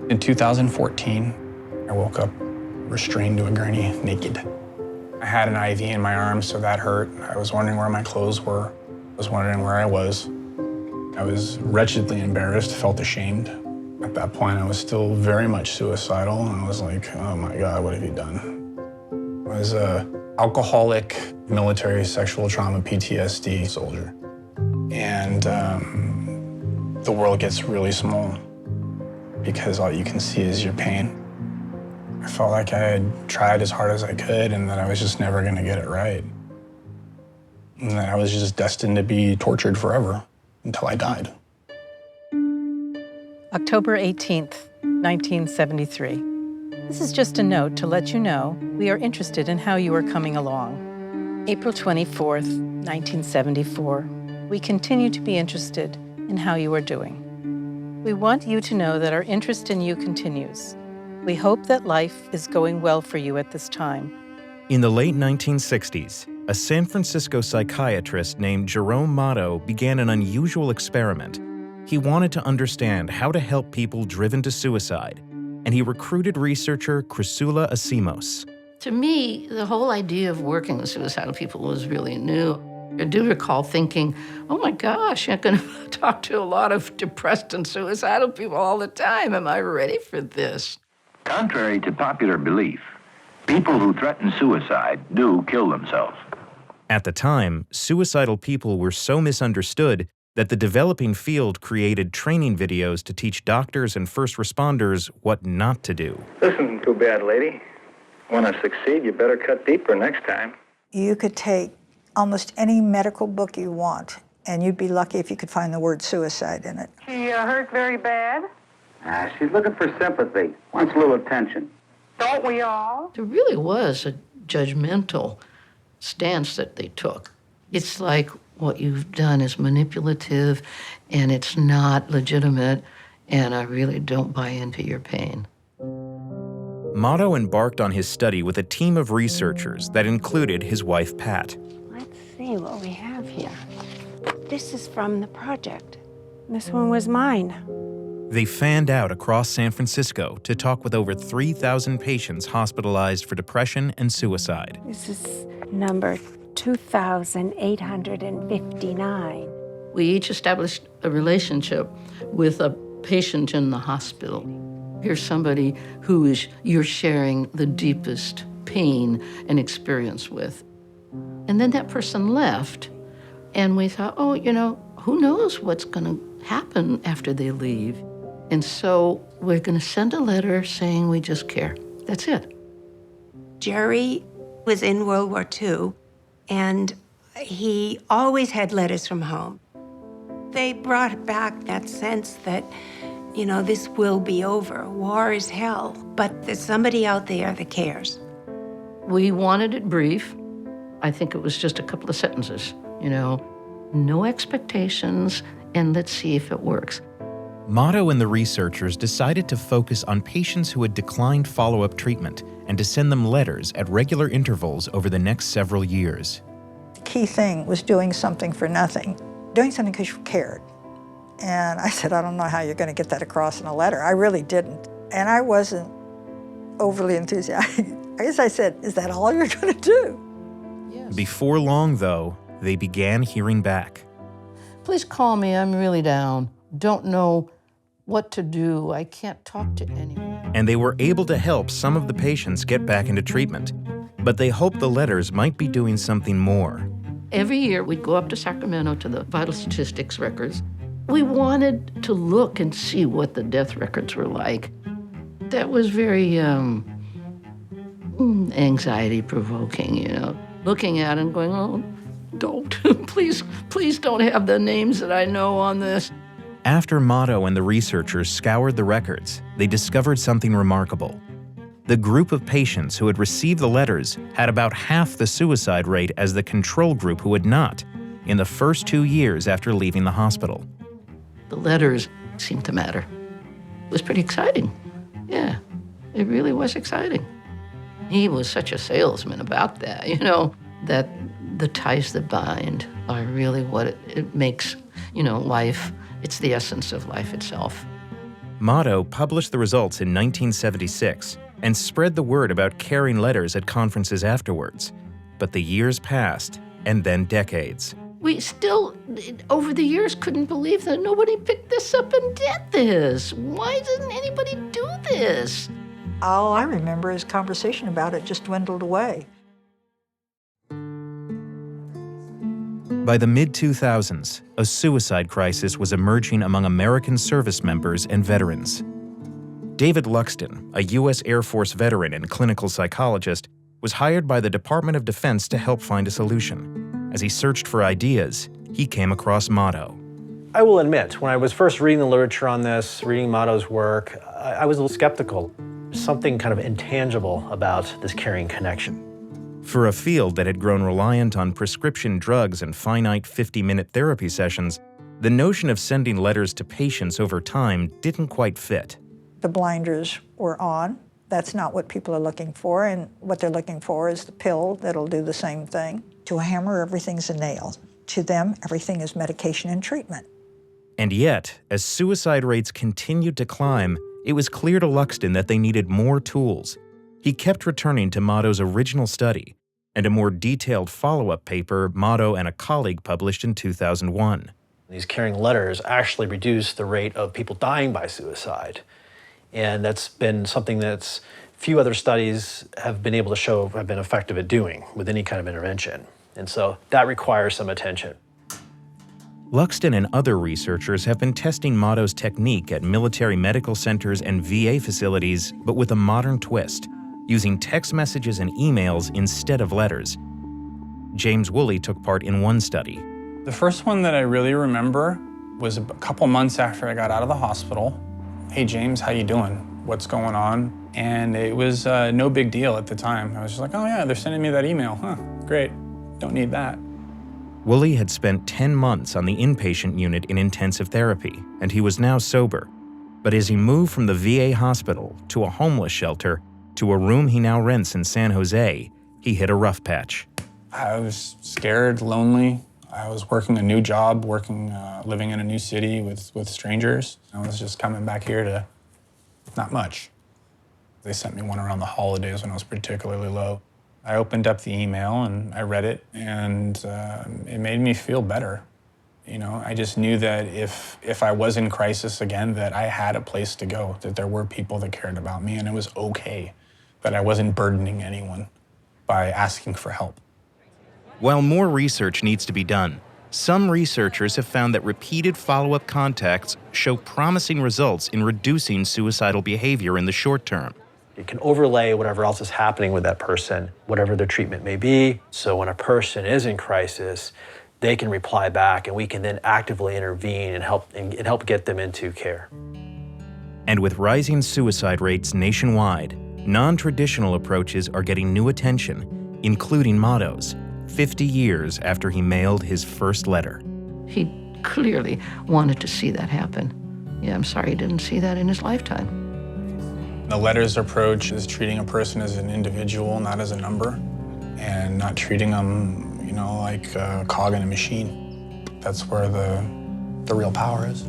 In 2014, I woke up restrained to a gurney, naked. I had an IV in my arm, so that hurt. I was wondering where my clothes were. I was wondering where I was. I was wretchedly embarrassed, felt ashamed. At that point, I was still very much suicidal, and I was like, oh my God, what have you done? I was an alcoholic, military sexual trauma PTSD soldier. And the world gets really small because all you can see is your pain. I felt like I had tried as hard as I could and that I was just never gonna get it right. And that I was just destined to be tortured forever until I died. October 18th, 1973. This is just a note to let you know we are interested in how you are coming along. April 24th, 1974. We continue to be interested in how you are doing. We want you to know that our interest in you continues. We hope that life is going well for you at this time. In the late 1960s, a San Francisco psychiatrist named Jerome Motto began an unusual experiment. He wanted to understand how to help people driven to suicide, and he recruited researcher Chrysula Asimos. To me, the whole idea of working with suicidal people was really new. I do recall thinking, oh my gosh, I'm going to talk to a lot of depressed and suicidal people all the time. Am I ready for this? Contrary to popular belief, people who threaten suicide do kill themselves. At the time, suicidal people were so misunderstood that the developing field created training videos to teach doctors and first responders what not to do. This isn't too bad, lady. Want to succeed, you better cut deeper next time. You could take almost any medical book you want, and you'd be lucky if you could find the word suicide in it. She hurt very bad? She's looking for sympathy, wants a little attention. Don't we all? There really was a judgmental stance that they took. It's like what you've done is manipulative and it's not legitimate, and I really don't buy into your pain. Motto embarked on his study with a team of researchers that included his wife, Pat. Let's see what we have here. This is from the project. This one was mine. They fanned out across San Francisco to talk with over 3,000 patients hospitalized for depression and suicide. This is number 2,859. We each established a relationship with a patient in the hospital. Here's somebody who you're sharing the deepest pain and experience with. And then that person left, and we thought, oh, who knows what's going to happen after they leave? And so we're going to send a letter saying we just care. That's it. Jerry was in World War II, and he always had letters from home. They brought back that sense that, this will be over. War is hell, but there's somebody out there that cares. We wanted it brief. I think it was just a couple of sentences, no expectations, and let's see if it works. Motto and the researchers decided to focus on patients who had declined follow-up treatment and to send them letters at regular intervals over the next several years. The key thing was doing something for nothing, doing something because you cared. And I said, I don't know how you're going to get that across in a letter. I really didn't. And I wasn't overly enthusiastic. I guess I said, is that all you're going to do? Yes. Before long, though, they began hearing back. Please call me, I'm really down. Don't know what to do. I can't talk to anyone. And they were able to help some of the patients get back into treatment. But they hoped the letters might be doing something more. Every year, we'd go up to Sacramento to the vital statistics records. We wanted to look and see what the death records were like. That was very anxiety-provoking, looking at it and going, oh, don't, please don't have the names that I know on this. After Motto and the researchers scoured the records, they discovered something remarkable. The group of patients who had received the letters had about half the suicide rate as the control group who had not, in the first 2 years after leaving the hospital. The letters seemed to matter. It was pretty exciting. Yeah, it really was exciting. He was such a salesman about that, that the ties that bind are really what it makes, life. It's the essence of life itself. Motto published the results in 1976 and spread the word about caring letters at conferences afterwards. But the years passed, and then decades. We still, over the years, couldn't believe that nobody picked this up and did this. Why didn't anybody do this? All I remember is conversation about it just dwindled away. By the mid-2000s, a suicide crisis was emerging among American service members and veterans. David Luxton, a U.S. Air Force veteran and clinical psychologist, was hired by the Department of Defense to help find a solution. As he searched for ideas, he came across Motto. I will admit, when I was first reading the literature on this, reading Motto's work, I was a little skeptical. Something kind of intangible about this caring connection. For a field that had grown reliant on prescription drugs and finite 50-minute therapy sessions, the notion of sending letters to patients over time didn't quite fit. The blinders were on. That's not what people are looking for, and what they're looking for is the pill that'll do the same thing. To a hammer, everything's a nail. To them, everything is medication and treatment. And yet, as suicide rates continued to climb, it was clear to Luxton that they needed more tools. He kept returning to Motto's original study and a more detailed follow-up paper Motto and a colleague published in 2001. These caring letters actually reduce the rate of people dying by suicide. And that's been something that's few other studies have been able to show have been effective at doing with any kind of intervention. And so that requires some attention. Luxton and other researchers have been testing Motto's technique at military medical centers and VA facilities, but with a modern twist, using text messages and emails instead of letters. James Woolley took part in one study. The first one that I really remember was a couple months after I got out of the hospital. Hey James, how you doing? What's going on? And it was no big deal at the time. I was just like, oh yeah, they're sending me that email. Huh, great, don't need that. Woolley had spent 10 months on the inpatient unit in intensive therapy, and he was now sober. But as he moved from the VA hospital to a homeless shelter to a room he now rents in San Jose, he hit a rough patch. I was scared, lonely. I was working a new job, living in a new city with strangers. I was just coming back here to not much. They sent me one around the holidays when I was particularly low. I opened up the email and I read it, and it made me feel better. You know, I just knew that if I was in crisis again, that I had a place to go, that there were people that cared about me, and it was okay, that I wasn't burdening anyone by asking for help. While more research needs to be done, some researchers have found that repeated follow-up contacts show promising results in reducing suicidal behavior in the short term. You can overlay whatever else is happening with that person, whatever their treatment may be. So when a person is in crisis, they can reply back, and we can then actively intervene and help get them into care. And with rising suicide rates nationwide, non-traditional approaches are getting new attention, including Motto's, 50 years after he mailed his first letter. He clearly wanted to see that happen. Yeah, I'm sorry he didn't see that in his lifetime. The letter's approach is treating a person as an individual, not as a number, and not treating them, you know, like a cog in a machine. That's where the real power is.